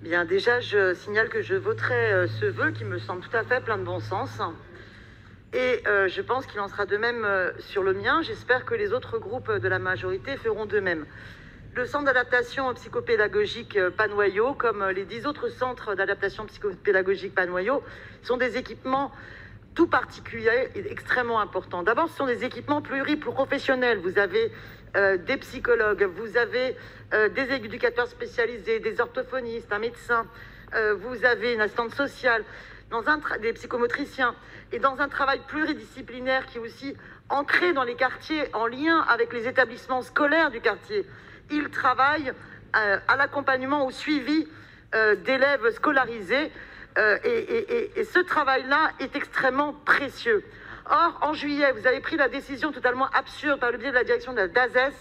Bien, déjà, je signale que je voterai ce vœu qui me semble tout à fait plein de bon sens. Et je pense qu'il en sera de même sur le mien. J'espère que les autres groupes de la majorité feront de même. Le centre d'adaptation psychopédagogique Panoyau, comme les 10 autres centres d'adaptation psychopédagogique Panoyau, sont des équipements tout particuliers et extrêmement importants. D'abord, ce sont des équipements pluriprofessionnels. Vous avez des psychologues, vous avez des éducateurs spécialisés, des orthophonistes, un médecin, vous avez une assistante sociale, des psychomotriciens, et dans un travail pluridisciplinaire qui est aussi ancré dans les quartiers, en lien avec les établissements scolaires du quartier. Ils travaillent à l'accompagnement, au suivi d'élèves scolarisés, et ce travail-là est extrêmement précieux. Or, en juillet, vous avez pris la décision totalement absurde par le biais de la direction de la DASES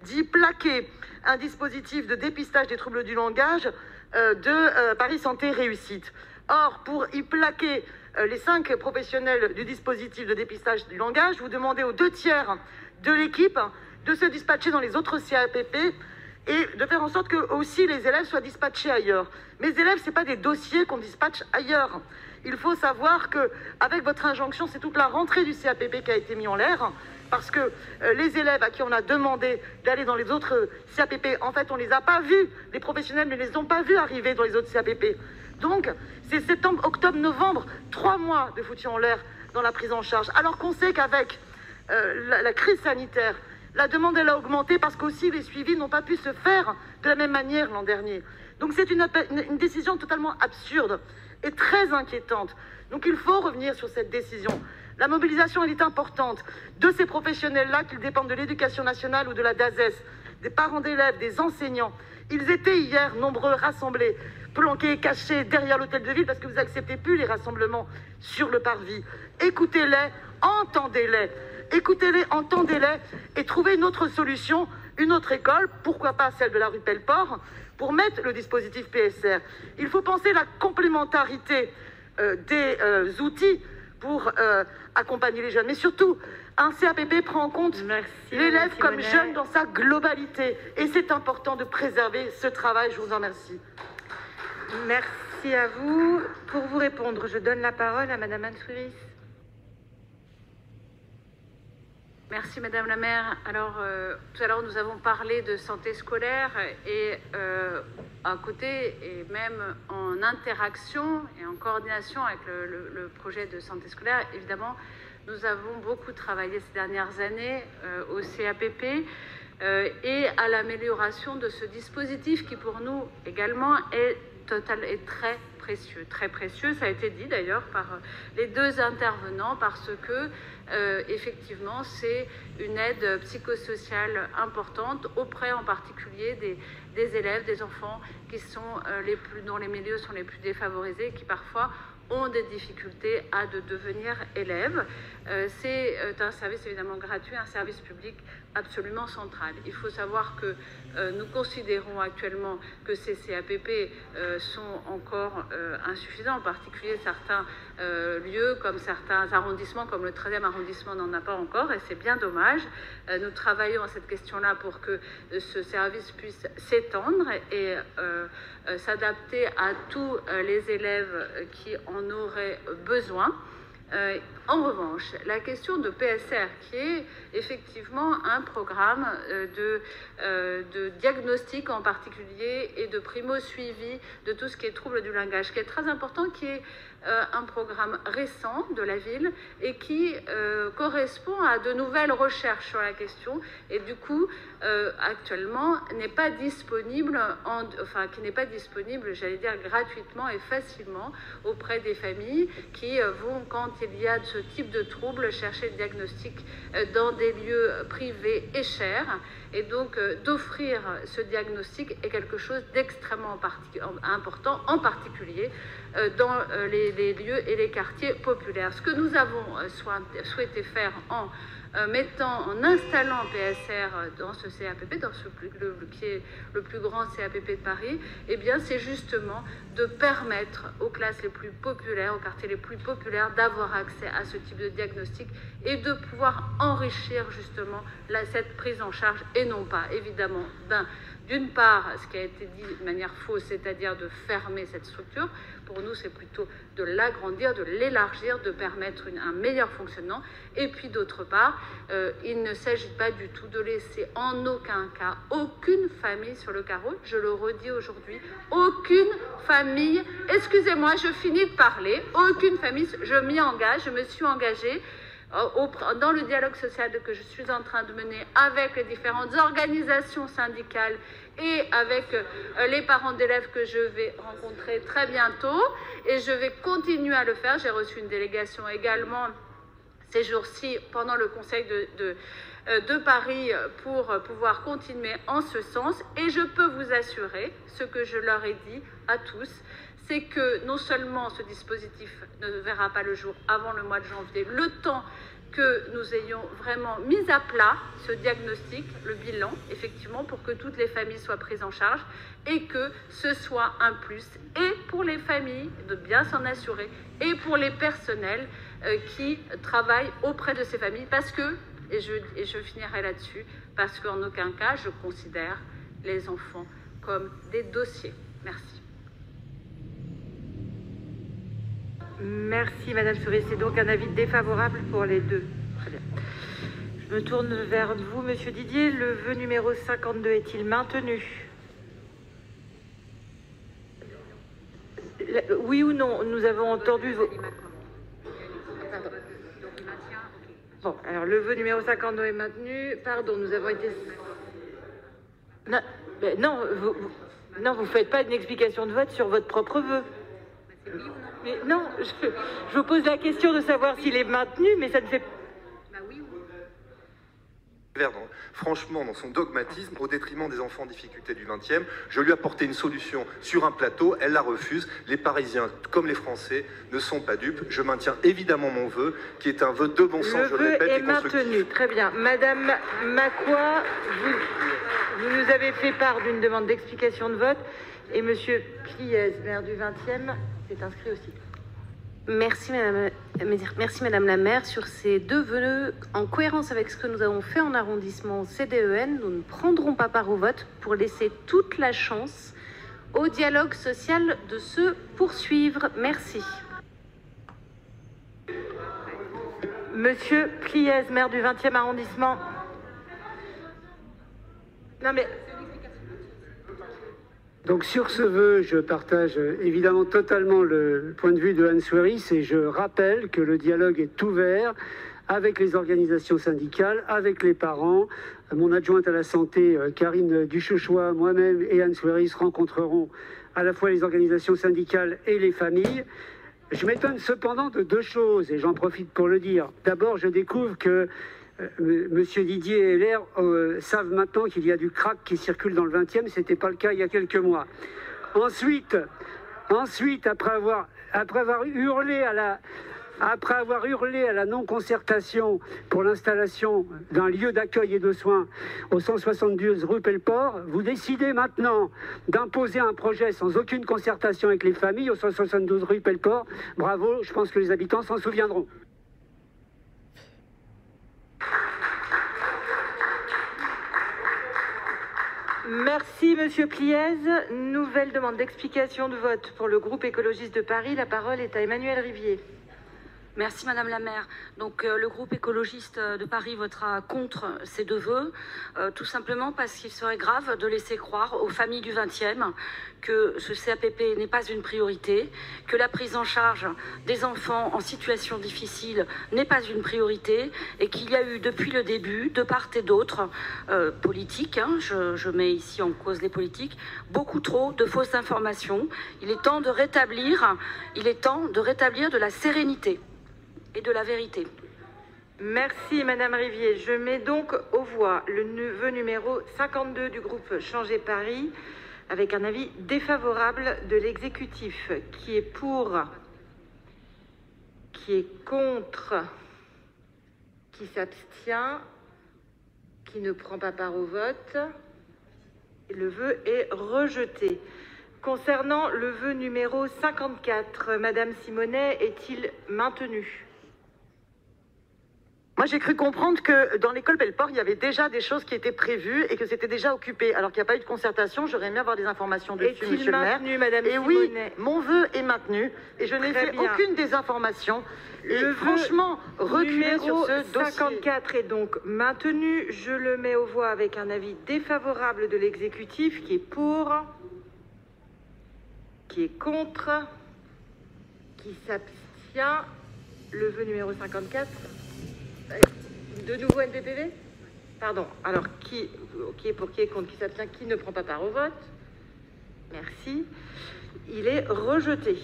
d'y plaquer un dispositif de dépistage des troubles du langage de Paris Santé Réussite. Or, pour y plaquer les 5 professionnels du dispositif de dépistage du langage, vous demandez aux 2 tiers de l'équipe de se dispatcher dans les autres CAPP et de faire en sorte que aussi les élèves soient dispatchés ailleurs. Mes élèves, ce n'est pas des dossiers qu'on dispatche ailleurs. Il faut savoir qu'avec votre injonction, c'est toute la rentrée du CAPP qui a été mise en l'air, parce que les élèves à qui on a demandé d'aller dans les autres CAPP, en fait, on ne les a pas vus. Les professionnels ne les ont pas vus arriver dans les autres CAPP. Donc, c'est septembre, octobre, novembre, 3 mois de foutu en l'air dans la prise en charge. Alors qu'on sait qu'avec la crise sanitaire, la demande, elle a augmenté parce qu'aussi les suivis n'ont pas pu se faire de la même manière l'an dernier. Donc c'est une décision totalement absurde et très inquiétante. Donc il faut revenir sur cette décision. La mobilisation, elle est importante de ces professionnels-là, qu'ils dépendent de l'éducation nationale ou de la DASES, des parents d'élèves, des enseignants. Ils étaient hier nombreux, rassemblés, planqués, cachés derrière l'hôtel de ville parce que vous n'acceptez plus les rassemblements sur le parvis. Écoutez-les, entendez-les. Écoutez-les, entendez-les et trouvez une autre solution, une autre école, pourquoi pas celle de la rue Pelleport, pour mettre le dispositif PSR. Il faut penser la complémentarité des outils pour accompagner les jeunes. Mais surtout, un CAPP prend en compte l'élève comme jeune dans sa globalité. Et c'est important de préserver ce travail. Je vous en remercie. Merci à vous. Pour vous répondre, je donne la parole à Madame Ansouris. Merci Madame la maire. Alors, tout à l'heure, nous avons parlé de santé scolaire et à côté, et même en interaction et en coordination avec le projet de santé scolaire, évidemment, nous avons beaucoup travaillé ces dernières années au CAPP et à l'amélioration de ce dispositif qui, pour nous également, est très précieux. Ça a été dit d'ailleurs par les 2 intervenants parce que effectivement c'est une aide psychosociale importante auprès en particulier des élèves, des enfants qui sont dont les milieux sont les plus défavorisés, qui parfois ont des difficultés à devenir élèves. C'est un service évidemment gratuit, un service public absolument central. Il faut savoir que nous considérons actuellement que ces CAPP sont encore insuffisants, en particulier certains lieux, comme certains arrondissements, comme le 13e arrondissement n'en a pas encore, et c'est bien dommage. Nous travaillons à cette question-là pour que ce service puisse s'étendre et s'adapter à tous les élèves qui en auraient besoin. En revanche, la question de PSR, qui est effectivement un programme de diagnostic en particulier et de primo-suivi de tout ce qui est trouble du langage, qui est très important, qui est un programme récent de la ville et qui correspond à de nouvelles recherches sur la question et du coup actuellement n'est pas disponible, qui n'est pas disponible, j'allais dire gratuitement et facilement auprès des familles qui vont, quand il y a ce type de troubles, chercher le diagnostic dans des lieux privés et chers. Et donc d'offrir ce diagnostic est quelque chose d'extrêmement important, en particulier dans les lieux et les quartiers populaires. Ce que nous avons souhaité faire en installant PSR dans ce CAPP, qui est le plus grand CAPP de Paris, eh bien c'est justement de permettre aux classes les plus populaires, aux quartiers les plus populaires, d'avoir accès à ce type de diagnostic et de pouvoir enrichir justement cette prise en charge et non pas évidemment d'une part, ce qui a été dit de manière fausse, c'est-à-dire de fermer cette structure. Pour nous, c'est plutôt de l'agrandir, de l'élargir, de permettre un meilleur fonctionnement. Et puis, d'autre part, il ne s'agit pas du tout de laisser en aucun cas aucune famille sur le carreau. Je le redis aujourd'hui, aucune famille, excusez-moi, je finis de parler, aucune famille, je m'y engage, je me suis engagée dans le dialogue social que je suis en train de mener avec les différentes organisations syndicales et avec les parents d'élèves que je vais rencontrer très bientôt, et je vais continuer à le faire. J'ai reçu une délégation également ces jours-ci pendant le Conseil de Paris pour pouvoir continuer en ce sens, et je peux vous assurer ce que je leur ai dit à tous, c'est que non seulement ce dispositif ne verra pas le jour avant le mois de janvier, le temps que nous ayons vraiment mis à plat ce diagnostic, le bilan, effectivement, pour que toutes les familles soient prises en charge et que ce soit un plus, et pour les familles, de bien s'en assurer, et pour les personnels qui travaillent auprès de ces familles, parce que, et je finirai là-dessus, parce qu'en aucun cas, je considère les enfants comme des dossiers. Merci. Merci Madame Souris, c'est donc un avis défavorable pour les deux. Très bien. Je me tourne vers vous, Monsieur Didier. Le vœu numéro 52 est-il maintenu? Oui ou non? Nous avons entendu vos... Bon, alors le vœu numéro 52 est maintenu. Pardon, nous avons été... Non, non, vous ne faites pas une explication de vote sur votre propre vœu. Mais non, je vous pose la question de savoir s'il est maintenu, mais ça ne fait... Franchement, dans son dogmatisme, au détriment des enfants en difficulté du 20e, je lui ai apporté une solution sur un plateau, elle la refuse. Les Parisiens, comme les Français, ne sont pas dupes. Je maintiens évidemment mon vœu, qui est un vœu de bon sens, je le répète, et constructif. Le vœu est maintenu, très bien. Madame Macquoy, vous nous avez fait part d'une demande d'explication de vote, et Monsieur Pliez, maire du 20e, s'est inscrit aussi. Merci Madame la maire. Sur ces deux vœux, en cohérence avec ce que nous avons fait en arrondissement CDEN, nous ne prendrons pas part au vote pour laisser toute la chance au dialogue social de se poursuivre. Merci. Monsieur Pliez, maire du 20e arrondissement. Non mais... Donc sur ce vœu, je partage évidemment totalement le point de vue de Anne Souris, et je rappelle que le dialogue est ouvert avec les organisations syndicales, avec les parents. Mon adjointe à la santé, Karine Duchauchois, moi-même et Anne Souris rencontreront à la fois les organisations syndicales et les familles. Je m'étonne cependant de deux choses, et j'en profite pour le dire. D'abord, je découvre que Monsieur Didier et LR savent maintenant qu'il y a du crack qui circule dans le 20e. Ce n'était pas le cas il y a quelques mois. Ensuite, après avoir hurlé à la non-concertation pour l'installation d'un lieu d'accueil et de soins au 172 rue Pelleport, vous décidez maintenant d'imposer un projet sans aucune concertation avec les familles au 172 rue Pelleport. Bravo, je pense que les habitants s'en souviendront. Merci Monsieur Pliez. Nouvelle demande d'explication de vote pour le groupe écologiste de Paris. La parole est à Emmanuel Rivier. Merci Madame la maire. Donc le groupe écologiste de Paris votera contre ces deux vœux, tout simplement parce qu'il serait grave de laisser croire aux familles du 20e que ce CAPP n'est pas une priorité, que la prise en charge des enfants en situation difficile n'est pas une priorité, et qu'il y a eu depuis le début, de part et d'autre, politiques, je mets ici en cause les politiques, beaucoup trop de fausses informations. Il est temps de rétablir de la sérénité et de la vérité. Merci Madame Rivier. Je mets donc aux voix le vœu numéro 52 du groupe Changer Paris avec un avis défavorable de l'exécutif. Qui est pour? Qui est contre? Qui s'abstient? Qui ne prend pas part au vote? Le vœu est rejeté. Concernant le vœu numéro 54, Madame Simonet est-il maintenu? Moi, j'ai cru comprendre que dans l'école Belleport, il y avait déjà des choses qui étaient prévues et que c'était déjà occupé. Alors qu'il n'y a pas eu de concertation, j'aurais aimé avoir des informations dessus, monsieur le maire. Madame et Simonet. oui, mon vœu est maintenu et je n'ai fait aucune désinformation. Et franchement, reculer sur ce dossier. 54 est donc maintenu. Je le mets aux voix avec un avis défavorable de l'exécutif qui est pour, qui est contre, qui s'abstient. Le vœu numéro 54. De nouveau NPPV? Pardon. Alors, qui est pour, qui est contre, qui s'abstient, qui ne prend pas part au vote? Merci. Il est rejeté.